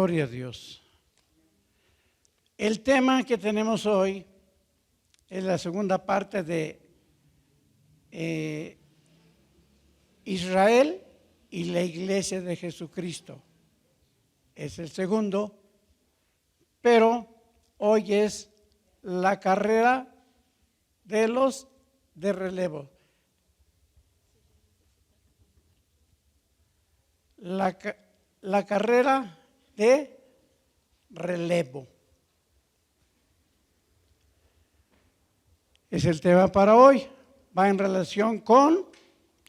Gloria a Dios. El tema que tenemos hoy es la segunda parte de Israel y la Iglesia de Jesucristo. Es el segundo, pero hoy es la carrera de los de relevo. La carrera de relevo. Es el tema para hoy. Va en relación con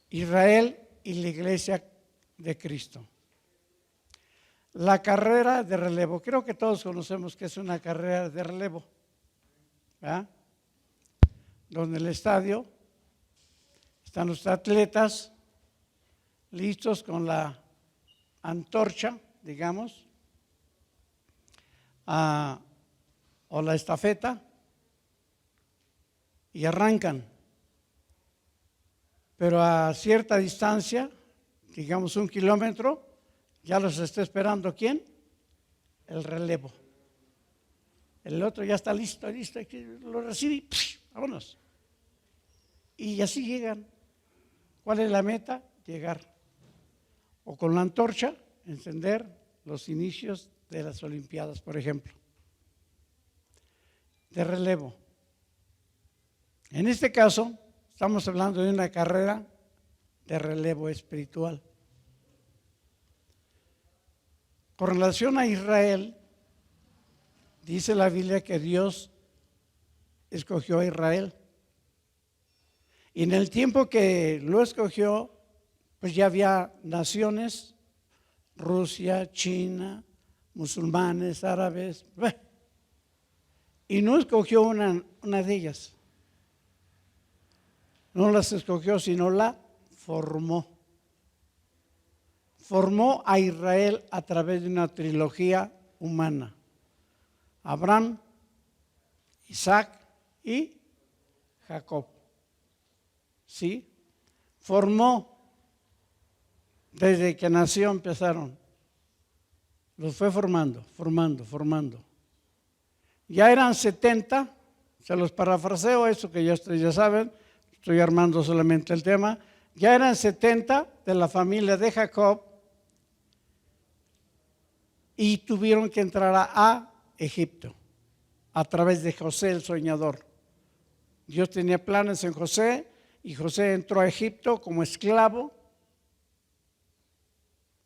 Israel y la Iglesia de Cristo. La carrera de relevo. Creo que todos conocemos que es una carrera de relevo, ¿verdad? Donde en el estadio están los atletas listos con la antorcha, digamos, o la estafeta, y arrancan. Pero a cierta distancia, digamos 1 kilómetro, ya los está esperando ¿quién? El relevo. El otro ya está listo, lo recibe y vámonos. Y así llegan. ¿Cuál es la meta? Llegar. O con la antorcha, encender los inicios de las Olimpiadas, por ejemplo. De relevo. En este caso, estamos hablando de una carrera de relevo espiritual. Con relación a Israel, dice la Biblia que Dios escogió a Israel. Y en el tiempo que lo escogió, pues ya había naciones, Rusia, China, musulmanes, árabes, y no escogió una de ellas. No las escogió, sino la formó. Formó a Israel a través de una trilogía humana. Abraham, Isaac y Jacob. ¿Sí? Formó desde que nació, empezaron. Los fue formando. Ya eran 70, se los parafraseo, eso que ya ustedes ya saben, estoy armando solamente el tema. Ya eran 70 de la familia de Jacob y tuvieron que entrar a Egipto a través de José el soñador. Dios tenía planes en José y José entró a Egipto como esclavo,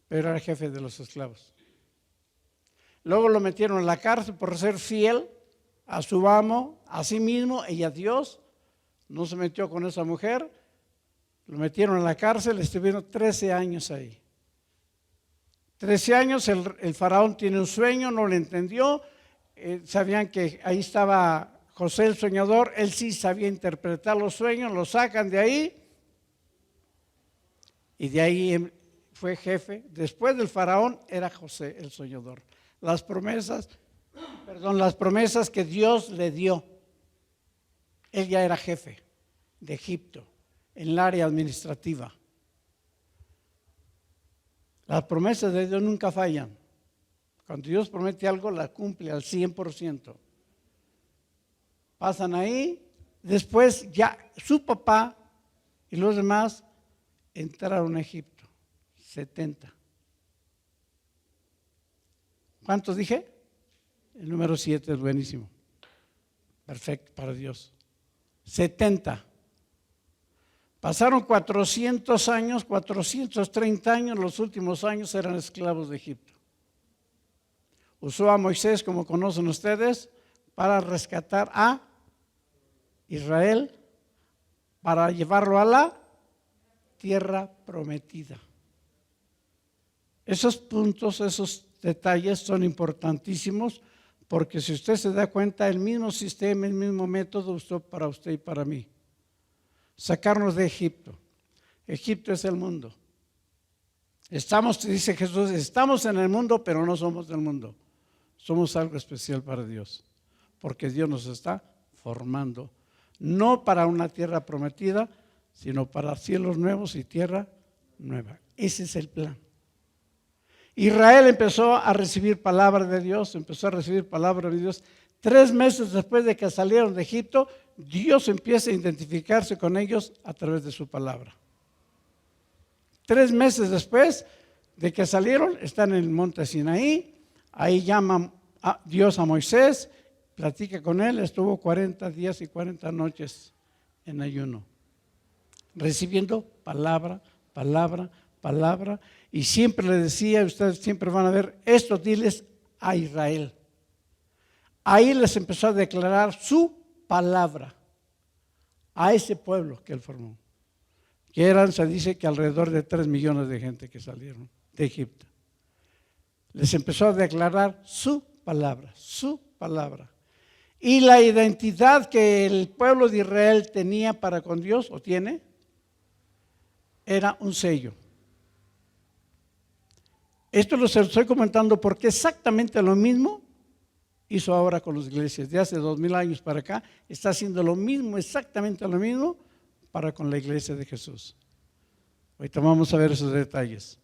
pero era jefe de los esclavos. Luego lo metieron en la cárcel por ser fiel a su amo, a sí mismo y a Dios. No se metió con esa mujer, lo metieron en la cárcel, estuvieron 13 años ahí. 13 años, el faraón tiene un sueño, no lo entendió, sabían que ahí estaba José el soñador, él sí sabía interpretar los sueños, lo sacan de ahí y de ahí fue jefe. Después del faraón era José el soñador. Las promesas que Dios le dio, él ya era jefe de Egipto en el área administrativa. Las promesas de Dios nunca fallan. Cuando Dios promete algo, la cumple al 100%. Pasan ahí, después ya su papá y los demás entraron a Egipto, 70. ¿Cuántos dije? El número 7 es buenísimo. Perfecto para Dios. 70. Pasaron 400 años, 430 años, los últimos años eran esclavos de Egipto. Usó a Moisés, como conocen ustedes, para rescatar a Israel, para llevarlo a la tierra prometida. Esos puntos, esos detalles son importantísimos, porque si usted se da cuenta, el mismo sistema, el mismo método usó para usted y para mí. Sacarnos de Egipto. Egipto es el mundo. Dice Jesús, estamos en el mundo, pero no somos del mundo. Somos algo especial para Dios, porque Dios nos está formando, no para una tierra prometida, sino para cielos nuevos y tierra nueva. Ese es el plan. Israel empezó a recibir palabra de Dios, empezó a recibir palabra de Dios. 3 meses después de que salieron de Egipto, Dios empieza a identificarse con ellos a través de su palabra. 3 meses después de que salieron, están en el monte Sinaí, ahí llama a Dios a Moisés, platica con él, estuvo 40 días y 40 noches en ayuno, recibiendo palabra, palabra, palabra, y siempre le decía, ustedes siempre van a ver esto, diles a Israel. Ahí les empezó a declarar su palabra a ese pueblo que él formó, que eran, se dice que alrededor de 3 millones de gente que salieron de Egipto. Les empezó a declarar su palabra, su palabra. Y la identidad que el pueblo de Israel tenía para con Dios, o tiene, era un sello. Esto lo estoy comentando porque exactamente lo mismo hizo ahora con las iglesias. De hace 2000 años para acá, está haciendo lo mismo, exactamente lo mismo, para con la iglesia de Jesús. Ahorita vamos a ver esos detalles.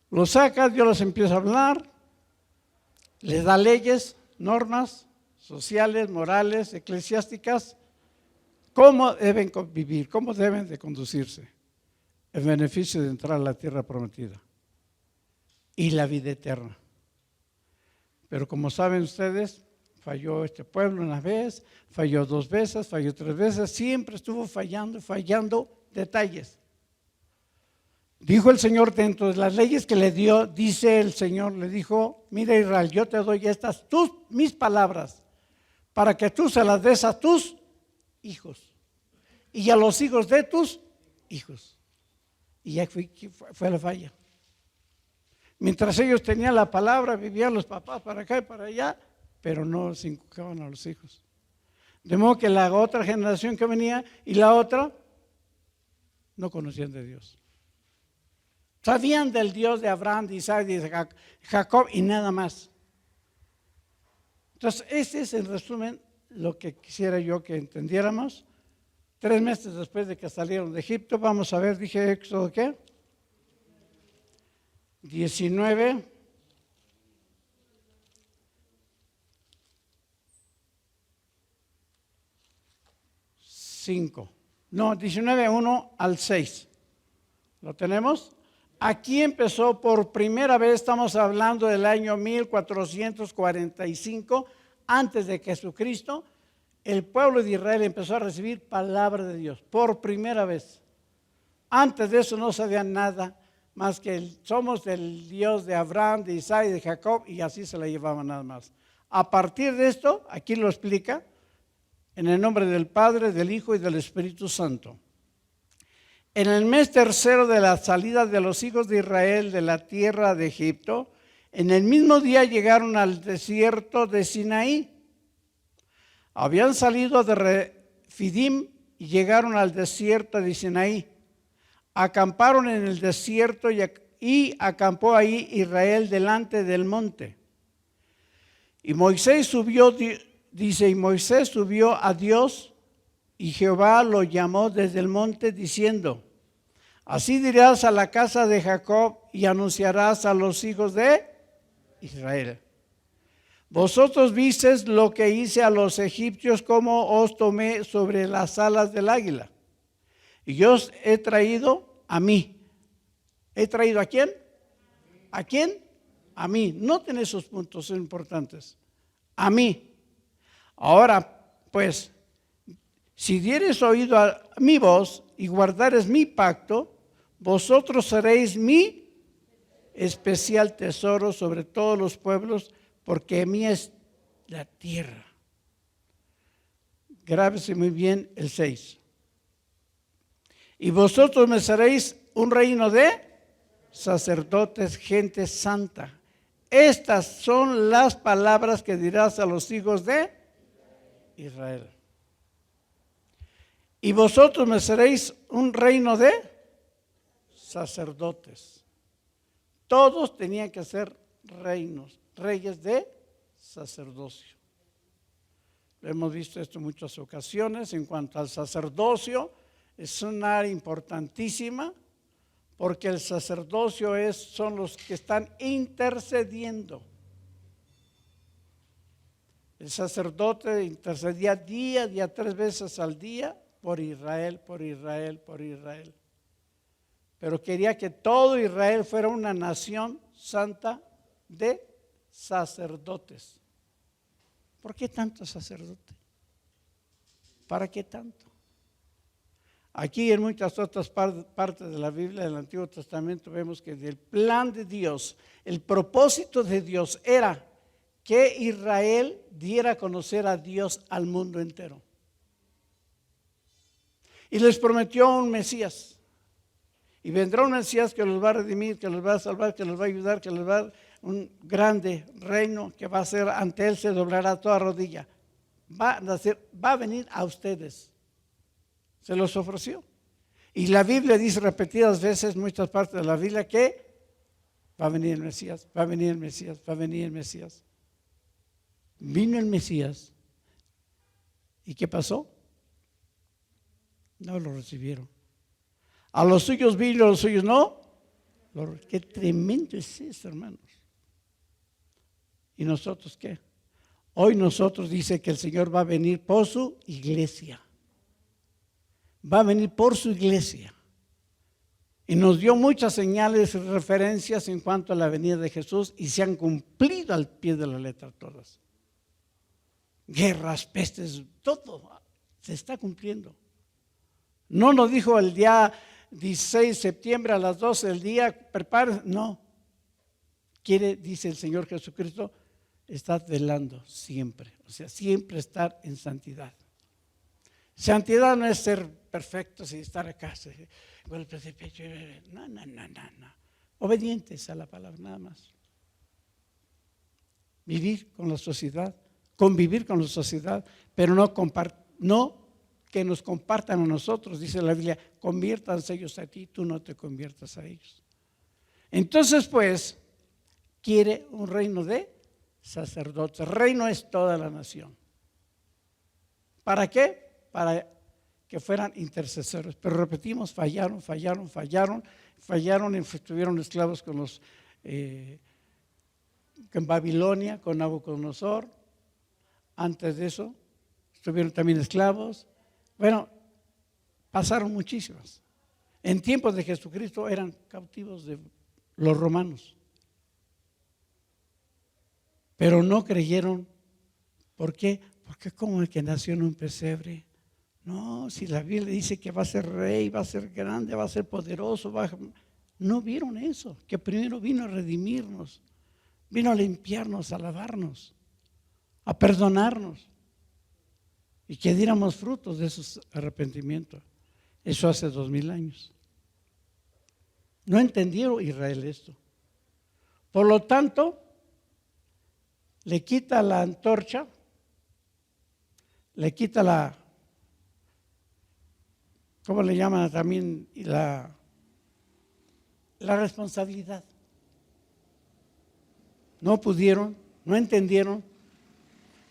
Los saca, Dios les empieza a hablar, les da leyes, normas sociales, morales, eclesiásticas, cómo deben vivir, cómo deben de conducirse en beneficio de entrar a la tierra prometida y la vida eterna. Pero como saben ustedes, falló este pueblo una vez, falló 2 veces, falló 3 veces, siempre estuvo fallando detalles. Dijo el Señor, dentro de las leyes que le dio, dice el Señor, le dijo: mira Israel, yo te doy estas, mis palabras, para que tú se las des a tus hijos y a los hijos de tus hijos. Y ya fue la falla. Mientras ellos tenían la palabra, vivían los papás para acá y para allá, pero no se inculcaban a los hijos. De modo que la otra generación que venía y la otra no conocían de Dios. Sabían del Dios de Abraham, de Isaac, de Jacob y nada más. Entonces, ese es en resumen lo que quisiera yo que entendiéramos. 3 meses después de que salieron de Egipto, vamos a ver, dije Éxodo, ¿qué? 19. No, 19, 1 al 6. ¿Lo tenemos? Aquí empezó por primera vez, estamos hablando del año 1445, antes de Jesucristo, el pueblo de Israel empezó a recibir palabra de Dios, por primera vez. Antes de eso no sabían nada más que somos del Dios de Abraham, de Isaac y de Jacob, y así se la llevaban nada más. A partir de esto, aquí lo explica, en el nombre del Padre, del Hijo y del Espíritu Santo. En el mes 3 de la salida de los hijos de Israel de la tierra de Egipto, en el mismo día llegaron al desierto de Sinaí. Habían salido de Refidim y llegaron al desierto de Sinaí. Acamparon en el desierto y acampó ahí Israel delante del monte. Y Moisés subió, dice, y Moisés subió a Dios. Y Jehová lo llamó desde el monte diciendo: así dirás a la casa de Jacob y anunciarás a los hijos de Israel: vosotros visteis lo que hice a los egipcios, como os tomé sobre las alas del águila. Y yo os he traído a mí. ¿He traído a quién? ¿A quién? A mí. Noten esos puntos, son importantes. A mí. Ahora, pues, si dieres oído a mi voz y guardares mi pacto, vosotros seréis mi especial tesoro sobre todos los pueblos, porque mía es la tierra. Grábese muy bien el 6. Y vosotros me seréis un reino de sacerdotes, gente santa. Estas son las palabras que dirás a los hijos de Israel. Y vosotros me seréis un reino de sacerdotes. Todos tenían que ser reinos, reyes de sacerdocio. Hemos visto esto en muchas ocasiones. En cuanto al sacerdocio, es una área importantísima, porque el sacerdocio son los que están intercediendo. El sacerdote intercedía día 3 veces al día por Israel, por Israel, por Israel. Pero quería que todo Israel fuera una nación santa de sacerdotes. ¿Por qué tanto sacerdote? ¿Para qué tanto? Aquí en muchas otras partes de la Biblia del Antiguo Testamento vemos que el plan de Dios, el propósito de Dios era que Israel diera a conocer a Dios al mundo entero. Y les prometió un Mesías. Y vendrá un Mesías que los va a redimir, que los va a salvar, que los va a ayudar, que les va a dar un grande reino que va a ser, ante él se doblará toda rodilla. Va a venir a ustedes. Se los ofreció. Y la Biblia dice repetidas veces, muchas partes de la Biblia, que va a venir el Mesías, va a venir el Mesías, va a venir el Mesías. Vino el Mesías. ¿Y qué pasó? No lo recibieron. A los suyos vino, a los suyos no. Qué tremendo es eso, hermanos. ¿Y nosotros qué? Hoy nosotros dice que el Señor va a venir por su iglesia. Va a venir por su iglesia. Y nos dio muchas señales y referencias en cuanto a la venida de Jesús y se han cumplido al pie de la letra todas. Guerras, pestes, todo se está cumpliendo. No nos dijo el día 16 de septiembre a las 12 del día, prepárense, no. Dice el Señor Jesucristo, estad velando siempre, o sea, siempre estar en santidad. Santidad no es ser perfectos y estar acá, golpes de pecho, no. Obedientes a la palabra, nada más. Vivir con la sociedad, convivir con la sociedad, pero no que nos compartan a nosotros, dice la Biblia, conviértanse ellos a ti, tú no te conviertas a ellos. Entonces, pues, quiere un reino de sacerdotes. Reino es toda la nación. ¿Para qué? Para que fueran intercesores. Pero repetimos, fallaron, estuvieron esclavos con los en Babilonia, con Nabucodonosor. Antes de eso, estuvieron también esclavos. Bueno, pasaron muchísimas. En tiempos de Jesucristo eran cautivos de los romanos. Pero no creyeron. ¿Por qué? Porque como el que nació en un pesebre. No, si la Biblia dice que va a ser rey, va a ser grande, va a ser poderoso. No vieron eso, que primero vino a redimirnos, vino a limpiarnos, a lavarnos, a perdonarnos. Y que diéramos frutos de esos arrepentimientos. Eso hace 2000 años. No entendieron Israel esto. Por lo tanto, le quita la antorcha, le quita la, ¿cómo le llaman también? La responsabilidad. No pudieron, no entendieron.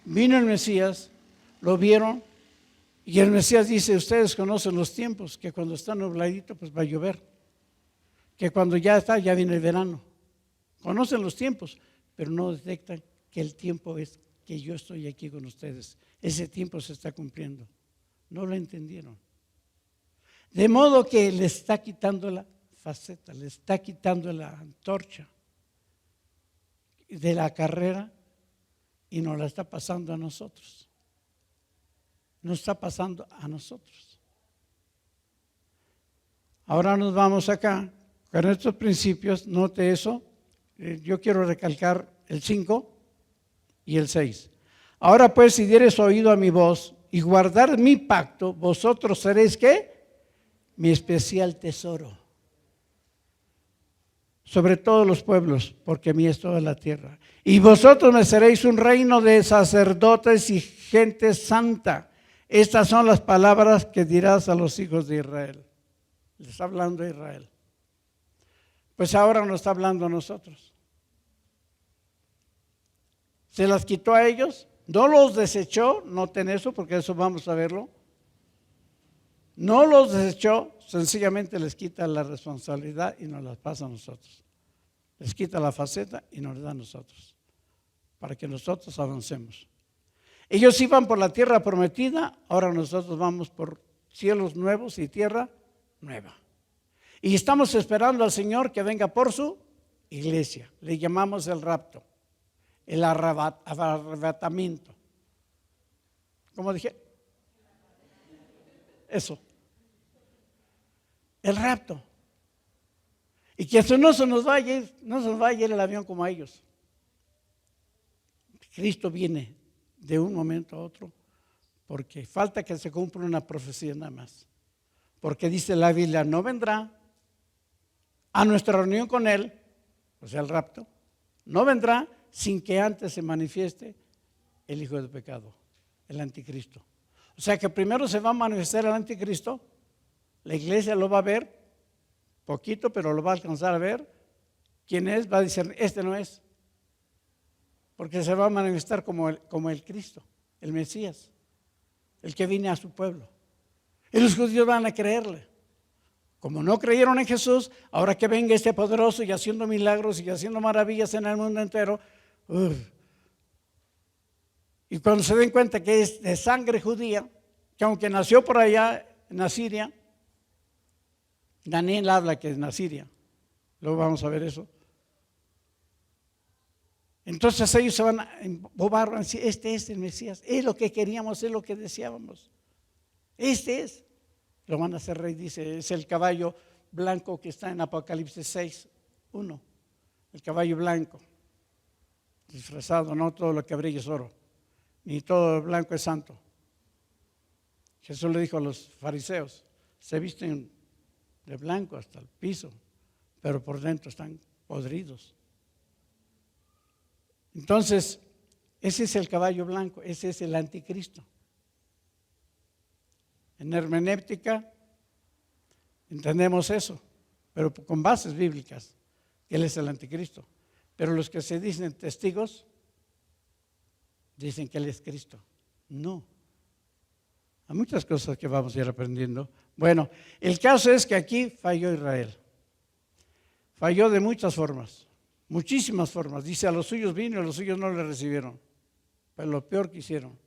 Vino el Mesías. Lo vieron y el Mesías dice, ustedes conocen los tiempos, que cuando está nubladito pues va a llover, que cuando ya viene el verano. Conocen los tiempos, pero no detectan que el tiempo es que yo estoy aquí con ustedes. Ese tiempo se está cumpliendo. No lo entendieron. De modo que le está quitando la faceta, le está quitando la antorcha de la carrera y nos la está pasando a nosotros. Nos está pasando a nosotros. Ahora nos vamos acá con estos principios. Note eso. Yo quiero recalcar el 5 y el 6. Ahora pues, si diereis oído a mi voz y guardar mi pacto, vosotros seréis ¿qué? Mi especial tesoro sobre todos los pueblos, porque mía es toda la tierra. Y vosotros me seréis un reino de sacerdotes y gente santa. Estas son las palabras que dirás a los hijos de Israel. Le está hablando a Israel. Pues ahora nos está hablando a nosotros. Se las quitó a ellos, no los desechó, noten eso porque eso vamos a verlo. No los desechó, sencillamente les quita la responsabilidad y nos las pasa a nosotros. Les quita la faceta y nos la da a nosotros, para que nosotros avancemos. Ellos iban por la tierra prometida, ahora nosotros vamos por cielos nuevos y tierra nueva. Y estamos esperando al Señor que venga por su iglesia. Le llamamos el rapto, el arrebatamiento. ¿Cómo dije? Eso. El rapto. Y que eso no se nos vaya, no se nos vaya el avión como a ellos. Cristo viene de un momento a otro, porque falta que se cumpla una profecía nada más. Porque dice la Biblia, no vendrá a nuestra reunión con Él, o sea, el rapto, no vendrá sin que antes se manifieste el Hijo del Pecado, el anticristo. O sea que primero se va a manifestar el anticristo, la iglesia lo va a ver, poquito, pero lo va a alcanzar a ver. ¿Quién es? Va a decir, este no es. Porque se va a manifestar como el Cristo, el Mesías, el que viene a su pueblo. Y los judíos van a creerle. Como no creyeron en Jesús, ahora que venga este poderoso y haciendo milagros y haciendo maravillas en el mundo entero, y cuando se den cuenta que es de sangre judía, que aunque nació por allá en Asiria, Daniel habla que es en Asiria, luego vamos a ver eso. Entonces ellos se van a embobar, van a decir, este es el Mesías, es lo que queríamos, es lo que deseábamos. Este es. Lo van a hacer rey, dice, es el caballo blanco que está en Apocalipsis 6:1. El caballo blanco, disfrazado, no todo lo que brilla es oro, ni todo lo blanco es santo. Jesús le dijo a los fariseos, se visten de blanco hasta el piso, pero por dentro están podridos. Entonces, ese es el caballo blanco, ese es el anticristo. En hermenéutica entendemos eso, pero con bases bíblicas, que Él es el anticristo. Pero los que se dicen testigos, dicen que Él es Cristo. No. Hay muchas cosas que vamos a ir aprendiendo. Bueno, el caso es que aquí falló Israel. Falló de muchas formas, muchísimas formas. Dice, a los suyos vino y a los suyos no le recibieron. Fue lo peor que hicieron.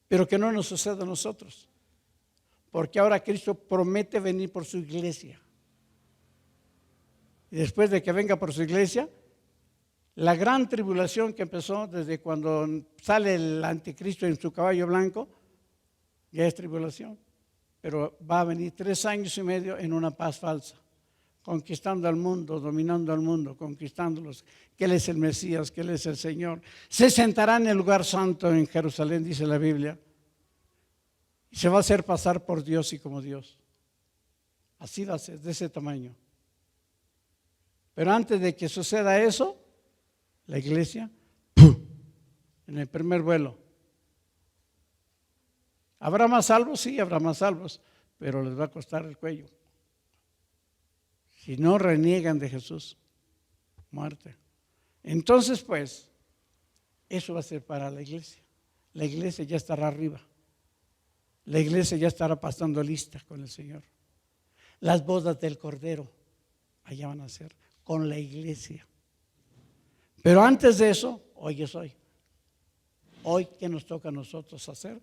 Pero que no nos suceda a nosotros. Porque ahora Cristo promete venir por su iglesia. Y después de que venga por su iglesia, la gran tribulación que empezó desde cuando sale el anticristo en su caballo blanco, ya es tribulación. Pero va a venir 3 años y medio en una paz falsa, conquistando al mundo, dominando al mundo, conquistándolos, que Él es el Mesías, que Él es el Señor. Se sentará en el lugar santo en Jerusalén, dice la Biblia. Y se va a hacer pasar por Dios y como Dios. Así va a ser, de ese tamaño. Pero antes de que suceda eso, la iglesia, ¡pum!, en el primer vuelo. ¿Habrá más salvos? Sí, habrá más salvos, pero les va a costar el cuello. Si no reniegan de Jesús, muerte. Entonces, pues, eso va a ser para la iglesia. La iglesia ya estará arriba. La iglesia ya estará pasando lista con el Señor. Las bodas del Cordero, allá van a ser, con la iglesia. Pero antes de eso, hoy es hoy. Hoy, ¿qué nos toca a nosotros hacer?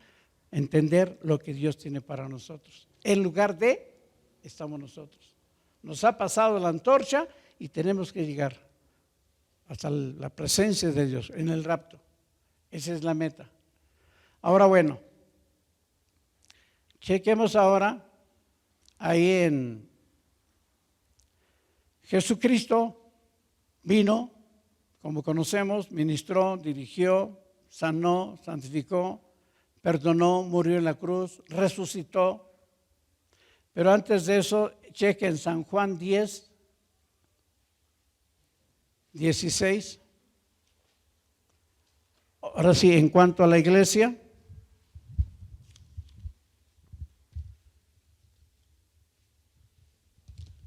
Entender lo que Dios tiene para nosotros. En lugar de, estamos nosotros. Nos ha pasado la antorcha y tenemos que llegar hasta la presencia de Dios en el rapto. Esa es la meta. Ahora, bueno, chequemos ahora ahí en Jesucristo vino, como conocemos, ministró, dirigió, sanó, santificó, perdonó, murió en la cruz, resucitó. Pero antes de eso, chequen San Juan 10:16. Ahora sí, en cuanto a la iglesia,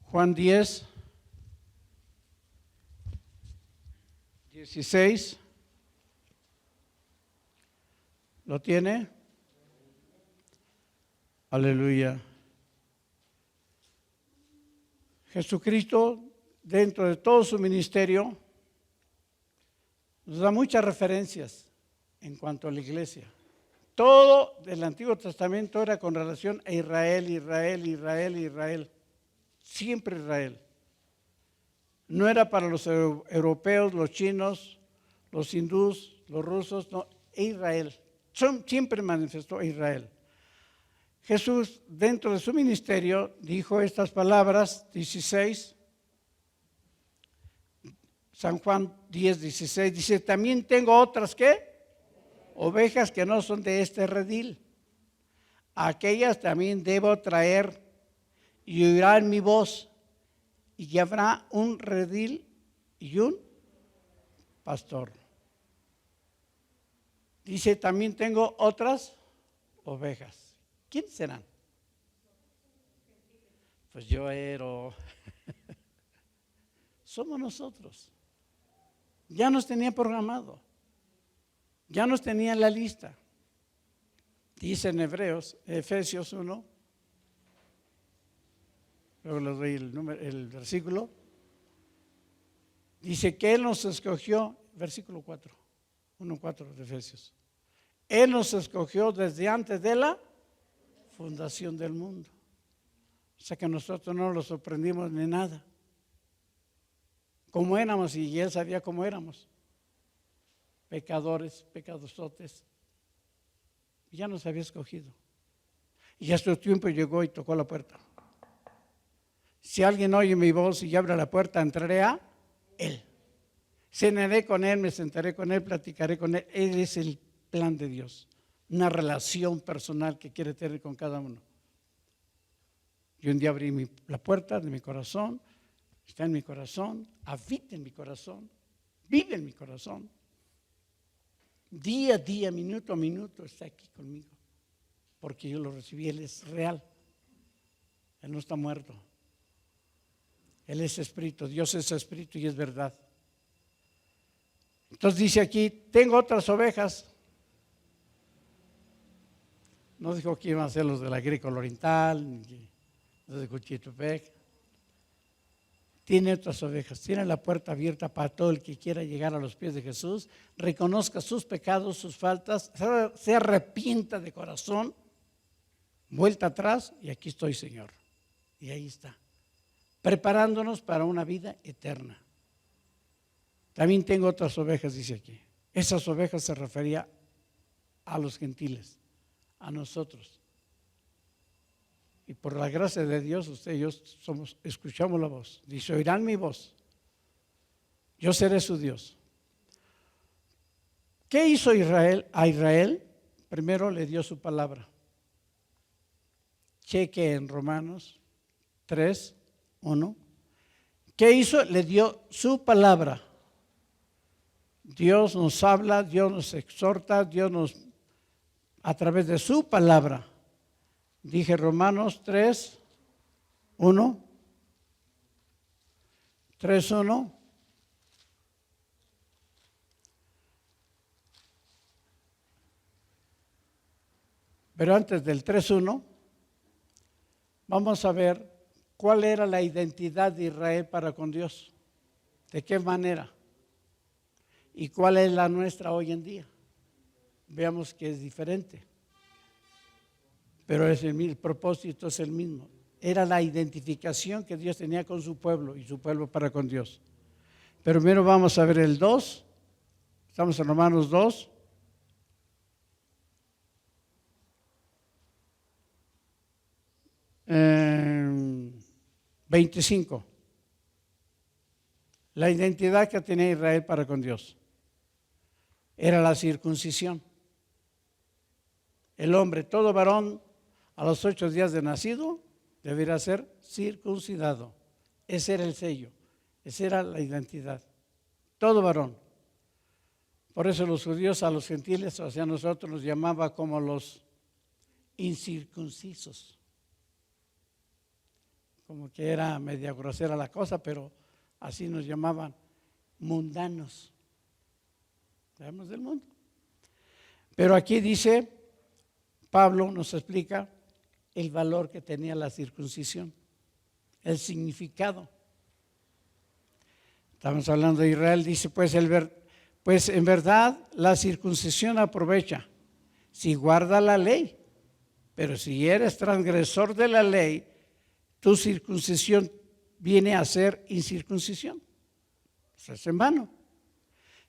Juan 10:16. ¿Lo tiene? Aleluya. Jesucristo, dentro de todo su ministerio, nos da muchas referencias en cuanto a la iglesia. Todo del Antiguo Testamento era con relación a Israel, Israel, Israel, Israel. Siempre Israel. No era para los europeos, los chinos, los hindús, los rusos, no, Israel. Siempre manifestó Israel. Jesús, dentro de su ministerio, dijo estas palabras, 16, San Juan 10, 16, dice, también tengo otras, ¿qué? Ovejas que no son de este redil. Aquellas también debo traer y oirán mi voz, y habrá un redil y un pastor. Dice, también tengo otras ovejas. ¿Quiénes serán? Pues yo era. Somos nosotros. Ya nos tenía programado. Ya nos tenía en la lista. Dice en Efesios 1, luego les doy el versículo. Dice que Él nos escogió, versículo 4, 1:4 de Efesios. Él nos escogió desde antes de la fundación del mundo. O sea que nosotros no lo sorprendimos ni nada. Como éramos, y Él sabía cómo éramos. Pecadores, pecadosotes. Ya nos había escogido. Y a su tiempo llegó y tocó la puerta. Si alguien oye mi voz y abre la puerta, entraré a Él. Cenaré con Él, me sentaré con Él, platicaré con Él. Él es el plan de Dios. Una relación personal que quiere tener con cada uno. Y un día abrí la puerta de mi corazón. Está en mi corazón, habita en mi corazón, vive en mi corazón. Día a día, minuto a minuto está aquí conmigo. Porque yo lo recibí, Él es real. Él no está muerto. Él es espíritu, Dios es espíritu y es verdad. Entonces dice aquí, tengo otras ovejas. No dijo que iban a ser los del agrícola oriental, ni los de Cuchitepec. Tiene otras ovejas, tiene la puerta abierta para todo el que quiera llegar a los pies de Jesús, reconozca sus pecados, sus faltas, se arrepienta de corazón, vuelta atrás y aquí estoy, Señor. Y ahí está, preparándonos para una vida eterna. También tengo otras ovejas, dice aquí. Esas ovejas se refería a los gentiles, a nosotros. Y por la gracia de Dios, usted y yo escuchamos la voz. Dice, oirán mi voz. Yo seré su Dios. ¿Qué hizo Israel? A Israel, primero le dio su palabra. Cheque en Romanos 3, 1. ¿Qué hizo? Le dio su palabra. Dios nos habla, Dios nos exhorta, Dios nos, a través de su palabra. Dije Romanos 3, 1, 3, 1. Pero antes del 3:1, vamos a ver cuál era la identidad de Israel para con Dios. ¿De qué manera? ¿Y cuál es la nuestra hoy en día? Veamos que es diferente. Pero el propósito es el mismo. Era la identificación que Dios tenía con su pueblo y su pueblo para con Dios. Pero primero vamos a ver el 2. Estamos en Romanos 2. Eh, 25. La identidad que tenía Israel para con Dios era la circuncisión. El hombre, todo varón, a los 8 días de nacido, debería ser circuncidado. Ese era el sello, esa era la identidad. Todo varón. Por eso los judíos a los gentiles, o sea, a nosotros nos llamaba como los incircuncisos. Como que era media grosera la cosa, pero así nos llamaban mundanos. Sabemos del mundo. Pero aquí dice, Pablo nos explica el valor que tenía la circuncisión. el significado. Estamos hablando de Israel, dice pues en verdad la circuncisión aprovecha si guarda la ley, pero si eres transgresor de la ley, tu circuncisión viene a ser incircuncisión. Eso es en vano.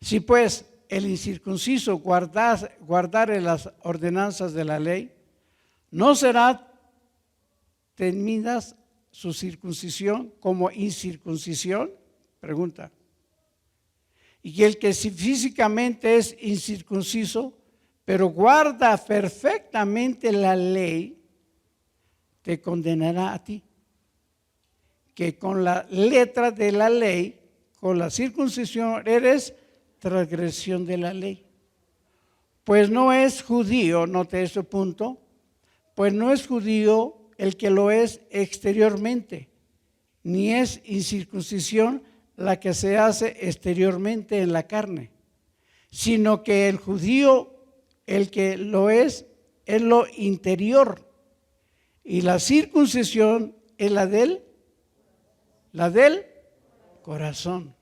Si pues el incircunciso guardare las ordenanzas de la ley, ¿no será tenida su circuncisión como incircuncisión? Pregunta. Y el que si físicamente es incircunciso, pero guarda perfectamente la ley, te condenará a ti, que con la letra de la ley, con la circuncisión, eres transgresión de la ley. Pues no es judío, note ese punto, pues no es judío el que lo es exteriormente, ni es incircuncisión la que se hace exteriormente en la carne, sino que el judío, el que lo es lo interior, y la circuncisión es la del corazón.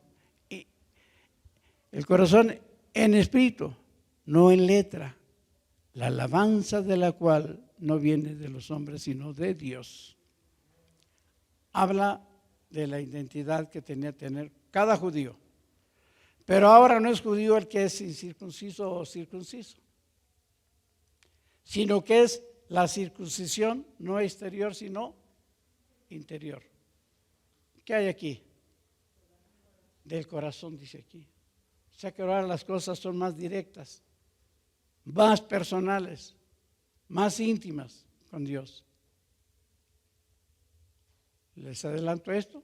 Y el corazón en espíritu, no en letra, la alabanza de la cual no viene de los hombres, sino de Dios. Habla de la identidad que tenía que tener cada judío. Pero ahora no es judío el que es incircunciso o circunciso, sino que es la circuncisión no exterior, sino interior. ¿Qué hay aquí? Del corazón, dice aquí. O sea que ahora las cosas son más directas, más personales, más íntimas con Dios. Les adelanto esto.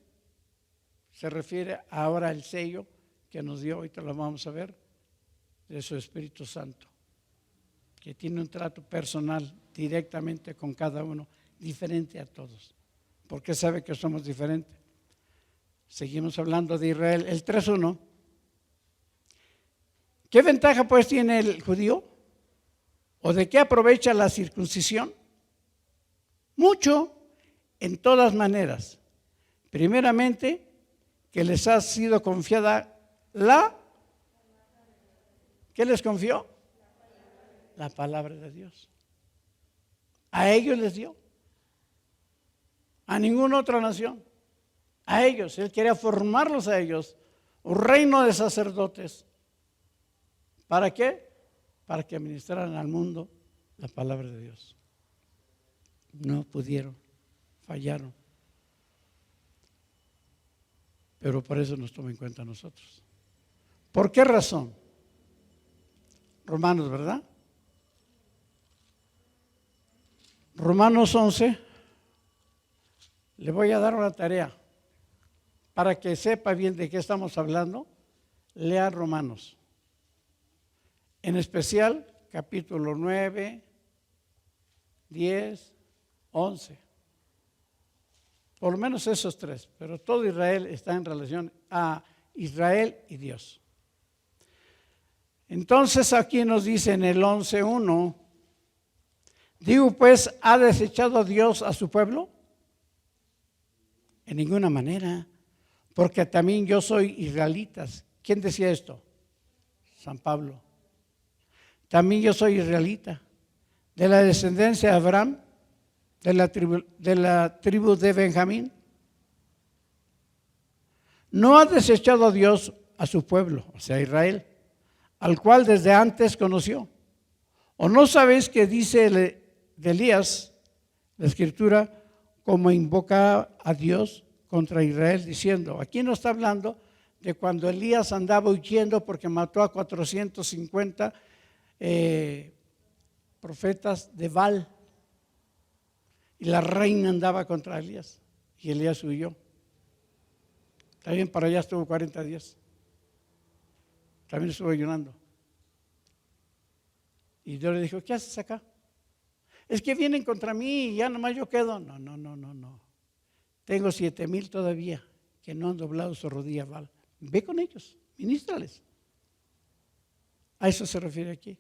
Se refiere ahora al sello que nos dio, ahorita lo vamos a ver, de su Espíritu Santo, que tiene un trato personal directamente con cada uno, diferente a todos, porque sabe que somos diferentes. Seguimos hablando de Israel, el 3:1. ¿Qué ventaja pues tiene el judío? ¿O de qué aprovecha la circuncisión? Mucho, en todas maneras. Primeramente, que les ha sido confiada ¿qué les confió? La palabra de Dios. A ellos les dio. A ninguna otra nación. A ellos. Él quería formarlos a ellos. Un reino de sacerdotes. ¿Para qué? Para que administraran al mundo la palabra de Dios. No pudieron. Fallaron. Pero por eso nos toma en cuenta a nosotros. ¿Por qué razón? Romanos, ¿verdad? Romanos 11. Le voy a dar una tarea para que sepa bien de qué estamos hablando. Lea Romanos. En especial, capítulo 9, 10, 11. Por lo menos esos tres, pero todo Israel está en relación a Israel y Dios. Entonces aquí nos dice en el 11:1, digo pues, ¿ha desechado Dios a su pueblo? En ninguna manera, porque también yo soy israelita. ¿Quién decía esto? San Pablo. También yo soy israelita, de la descendencia de Abraham, de la tribu de Benjamín. No ha desechado Dios a su pueblo, o sea, Israel, al cual desde antes conoció. ¿O no sabéis que dice de Elías, la Escritura, como invoca a Dios contra Israel, diciendo, aquí no está hablando de cuando Elías andaba huyendo porque mató a 450 profetas de Baal, y la reina andaba contra Elías, y Elías huyó. También para allá estuvo 40 días. También estuvo ayunando. Y Dios le dijo, ¿qué haces acá? Es que vienen contra mí y ya nomás yo quedo. No. Tengo 7,000 todavía que no han doblado su rodilla a Baal. Ve con ellos, ministrales. A eso se refiere aquí.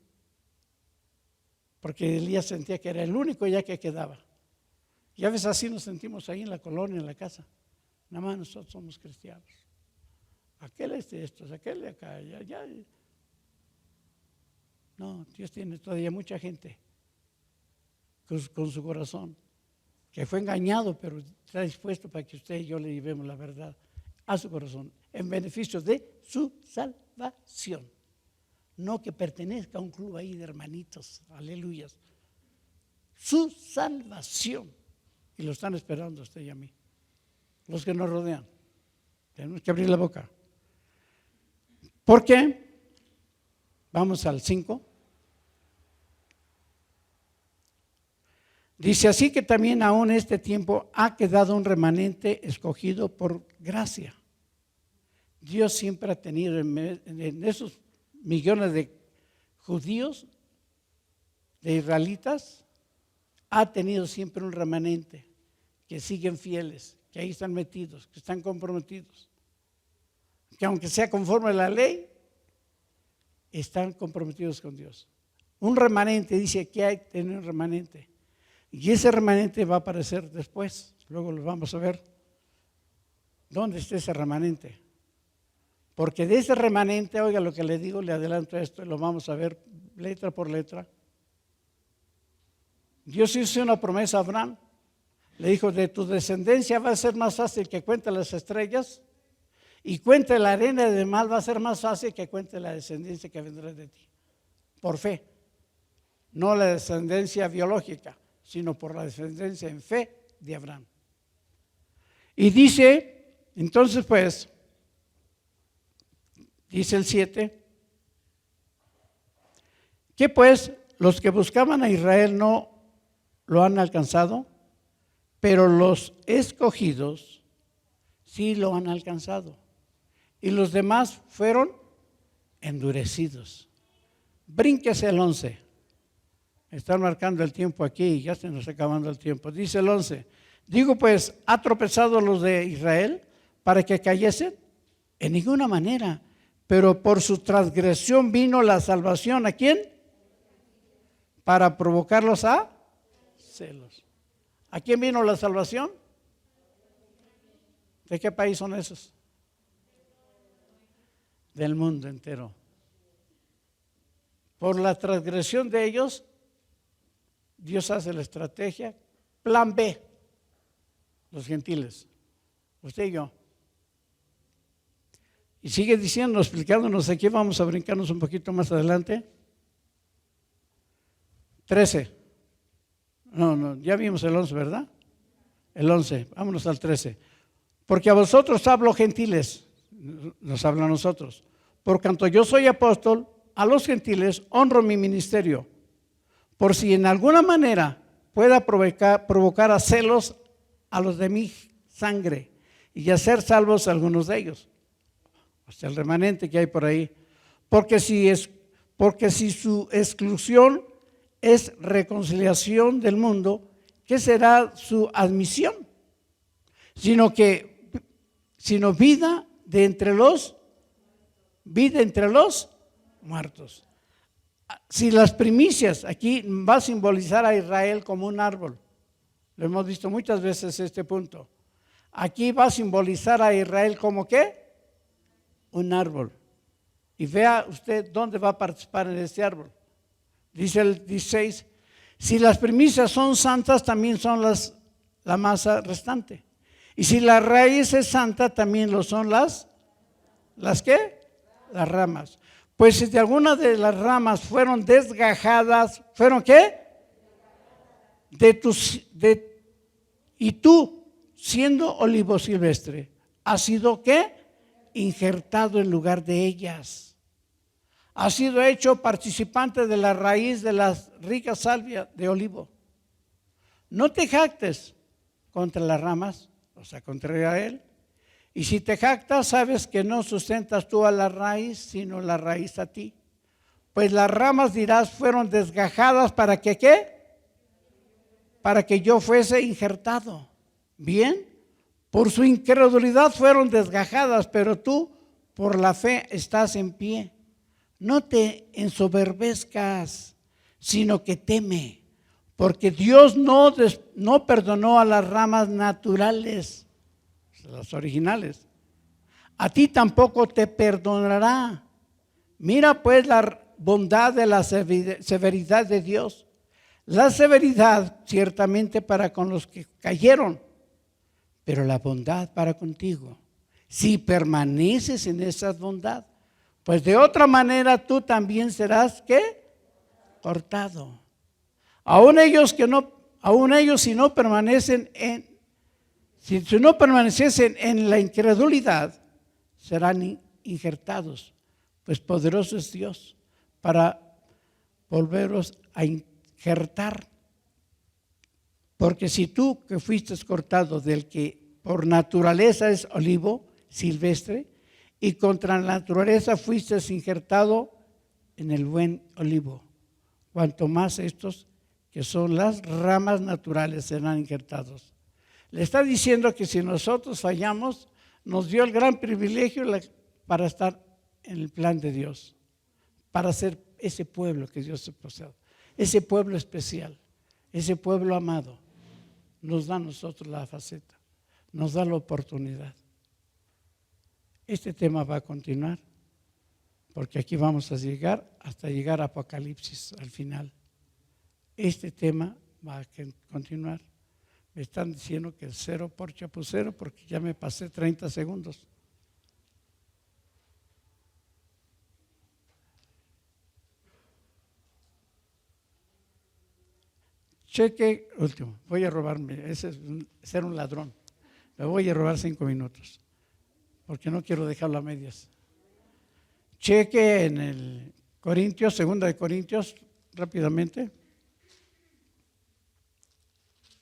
Porque Elías sentía que era el único ya que quedaba. Y a veces así nos sentimos ahí en la colonia, en la casa. Nada más nosotros somos cristianos. Aquel es de estos, aquel de acá, ya. No, Dios tiene todavía mucha gente con su corazón, que fue engañado, pero está dispuesto para que usted y yo le llevemos la verdad a su corazón, en beneficio de su salvación. No que pertenezca a un club ahí de hermanitos, aleluyas. Su salvación. Y lo están esperando a usted y a mí. Los que nos rodean. Tenemos que abrir la boca. ¿Por qué? Vamos al 5. Dice, así que también aún este tiempo ha quedado un remanente escogido por gracia. Dios siempre ha tenido en esos millones de judíos, de israelitas, ha tenido siempre un remanente que siguen fieles, que ahí están metidos, que están comprometidos, que aunque sea conforme a la ley, están comprometidos con Dios. Un remanente, dice que hay que tener un remanente. Y ese remanente va a aparecer después, luego lo vamos a ver. ¿Dónde está ese remanente? Porque de ese remanente, oiga lo que le digo, le adelanto esto y lo vamos a ver letra por letra. Dios hizo una promesa a Abraham. Le dijo, de tu descendencia va a ser más fácil que cuente las estrellas y cuente la arena de mar, va a ser más fácil que cuente la descendencia que vendrá de ti. Por fe, no la descendencia biológica, sino por la descendencia en fe de Abraham. Y dice, entonces pues, dice el 7, que pues los que buscaban a Israel no lo han alcanzado, pero los escogidos sí lo han alcanzado. Y los demás fueron endurecidos. Brínquese el 11. Están marcando el tiempo aquí y ya se nos está acabando el tiempo. Dice el 11, digo pues, ¿ha tropezado los de Israel para que cayesen? En ninguna manera, pero por su transgresión vino la salvación. ¿A quién? Para provocarlos a celos. ¿A quién vino la salvación? ¿De qué país son esos? Del mundo entero. Por la transgresión de ellos, Dios hace la estrategia, plan B, los gentiles, usted y yo. Y sigue diciendo, explicándonos aquí, vamos a brincarnos un poquito más adelante. 13. No, ya vimos el 11, ¿verdad? El 11, vámonos al 13. Porque a vosotros hablo gentiles, nos habla a nosotros. Por cuanto yo soy apóstol, a los gentiles honro mi ministerio, por si en alguna manera pueda provocar a celos a los de mi sangre y hacer salvos a algunos de ellos. Hasta el remanente que hay por ahí. Porque si su exclusión es reconciliación del mundo, ¿qué será su admisión? Sino vida entre los muertos. Si las primicias, aquí va a simbolizar a Israel como un árbol. Lo hemos visto muchas veces este punto. Aquí va a simbolizar a Israel como ¿qué? Un árbol. Y vea usted dónde va a participar en este árbol. Dice el 16, si las primicias son santas, también son la masa restante. Y si la raíz es santa, también lo son ¿las qué? Las ramas. Pues si de alguna de las ramas fueron desgajadas, ¿fueron qué? Y tú, siendo olivo silvestre, has sido ¿qué? Injertado en lugar de ellas. Has sido hecho participante de la raíz de la rica salvia de olivo. No te jactes contra las ramas, o sea, contra Israel. Y si te jactas, sabes que no sustentas tú a la raíz, sino la raíz a ti. Pues las ramas, dirás, fueron desgajadas para que ¿qué? Para que yo fuese injertado. Bien, por su incredulidad fueron desgajadas, pero tú por la fe estás en pie. No te ensoberbezcas, sino que teme, Porque Dios no perdonó a las ramas naturales, las originales. A ti tampoco te perdonará. Mira pues la bondad de la severidad de Dios. La severidad ciertamente para con los que cayeron, pero la bondad para contigo, si permaneces en esa bondad. Pues de otra manera tú también serás, ¿qué? Cortado. Aún ellos si no permaneciesen en la incredulidad, serán injertados. Pues poderoso es Dios para volveros a injertar. Porque si tú que fuiste cortado del que por naturaleza es olivo silvestre, y contra la naturaleza fuiste injertado en el buen olivo, cuanto más estos que son las ramas naturales serán injertados. Le está diciendo que si nosotros fallamos, nos dio el gran privilegio para estar en el plan de Dios, para ser ese pueblo que Dios ha posee, ese pueblo especial, ese pueblo amado. Nos da a nosotros la faceta, nos da la oportunidad. Este tema va a continuar, porque aquí vamos a llegar hasta llegar a Apocalipsis al final. Este tema va a continuar. Me están diciendo que el 0 por chapucero, porque ya me pasé 30 segundos. Cheque último, voy a robarme, ese es ser un ladrón. Me voy a robar 5 minutos, porque no quiero dejarlo a medias. Cheque en el Corintios, 2 de Corintios, rápidamente,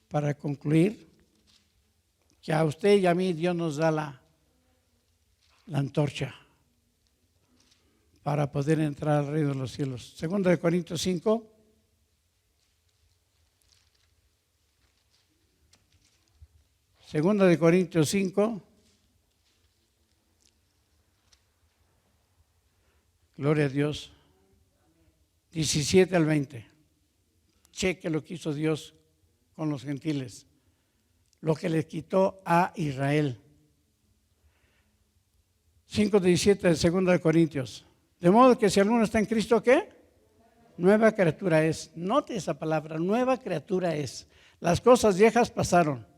para concluir, que a usted y a mí Dios nos da la antorcha para poder entrar al reino de los cielos. 2 de Corintios 5. Segunda de Corintios 5, gloria a Dios, 17 al 20. Cheque lo que hizo Dios con los gentiles, lo que le quitó a Israel. 5:17 de Segunda de Corintios. De modo que si alguno está en Cristo, ¿qué? Nueva criatura es. Note esa palabra, nueva criatura es. Las cosas viejas pasaron.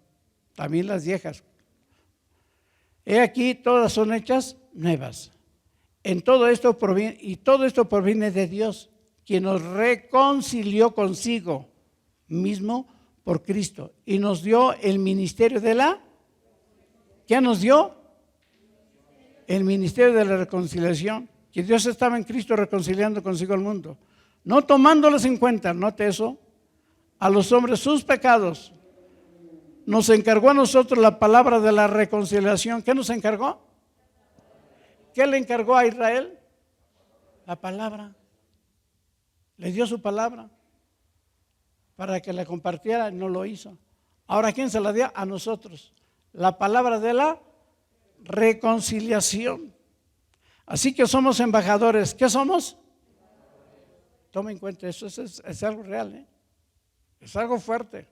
También las viejas. He aquí, todas son hechas nuevas. Todo esto proviene de Dios, quien nos reconcilió consigo mismo por Cristo y nos dio el ministerio de la. ¿Qué nos dio? El ministerio de la reconciliación. Que Dios estaba en Cristo reconciliando consigo al mundo, no tomándolos en cuenta, note eso, a los hombres sus pecados. Nos encargó a nosotros la palabra de la reconciliación. ¿Qué nos encargó? ¿Qué le encargó a Israel? La palabra. Le dio su palabra para que la compartiera y no lo hizo. Ahora, ¿quién se la dio? A nosotros. La palabra de la reconciliación. Así que somos embajadores. ¿Qué somos? Toma en cuenta, eso es algo real, ¿eh? Es algo fuerte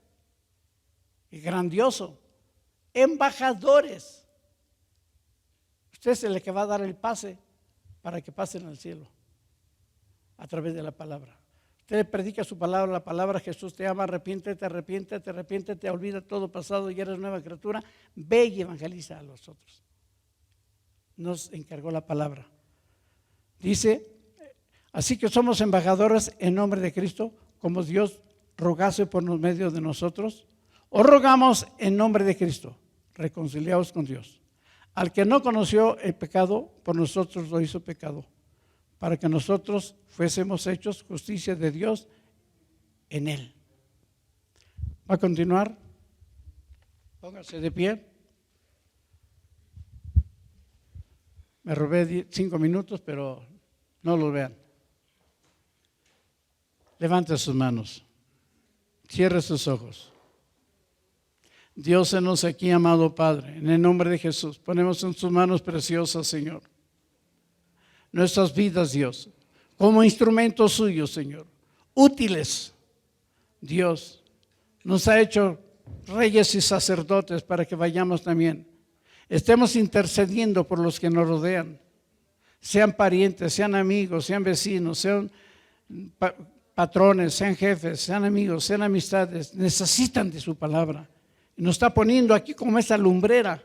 y grandioso. Embajadores. Usted es el que va a dar el pase para que pasen al cielo a través de la palabra. Usted le predica su palabra, la palabra: Jesús te ama, arrepiéntete, olvida todo pasado y eres nueva criatura. Ve y evangeliza a los otros. Nos encargó la palabra. Dice, así que somos embajadores en nombre de Cristo, como Dios rogase por medio de nosotros. Os rogamos en nombre de Cristo, reconciliaos con Dios. Al que no conoció el pecado, por nosotros lo hizo pecado, para que nosotros fuésemos hechos justicia de Dios en él. ¿Va a continuar? Póngase de pie. Me robé 5 minutos, pero no lo vean. Levante sus manos. Cierre sus ojos. Dios en nos aquí, amado Padre, en el nombre de Jesús, ponemos en sus manos preciosas, Señor, nuestras vidas, Dios, como instrumentos suyos, Señor, útiles, Dios nos ha hecho reyes y sacerdotes para que vayamos también. Estemos intercediendo por los que nos rodean. Sean parientes, sean amigos, sean vecinos, sean patrones, sean jefes, sean amigos, sean amistades. Necesitan de su palabra. Y nos está poniendo aquí como esa lumbrera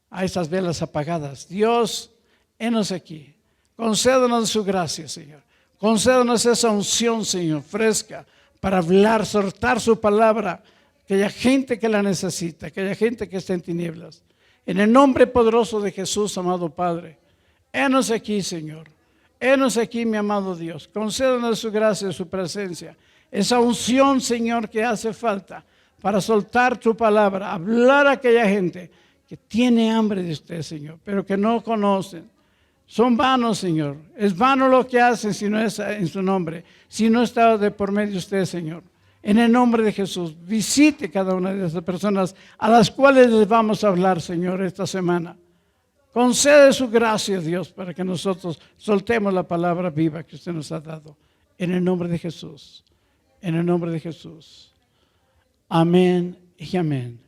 a esas velas apagadas. Dios, henos aquí. Concédanos su gracia, Señor. Concédanos esa unción, Señor, fresca, para hablar, soltar su palabra. Que haya gente que la necesita, que haya gente que esté en tinieblas. En el nombre poderoso de Jesús, amado Padre, henos aquí, Señor. Henos aquí, mi amado Dios. Concédanos su gracia, su presencia. Esa unción, Señor, que hace falta para soltar tu palabra, hablar a aquella gente que tiene hambre de usted, Señor, pero que no conocen. Son vanos, Señor. Es vano lo que hacen si no es en su nombre, si no está de por medio de usted, Señor. En el nombre de Jesús, visite cada una de esas personas a las cuales les vamos a hablar, Señor, esta semana. Concede su gracia, Dios, para que nosotros soltemos la palabra viva que usted nos ha dado. En el nombre de Jesús. En el nombre de Jesús. Amén y amén.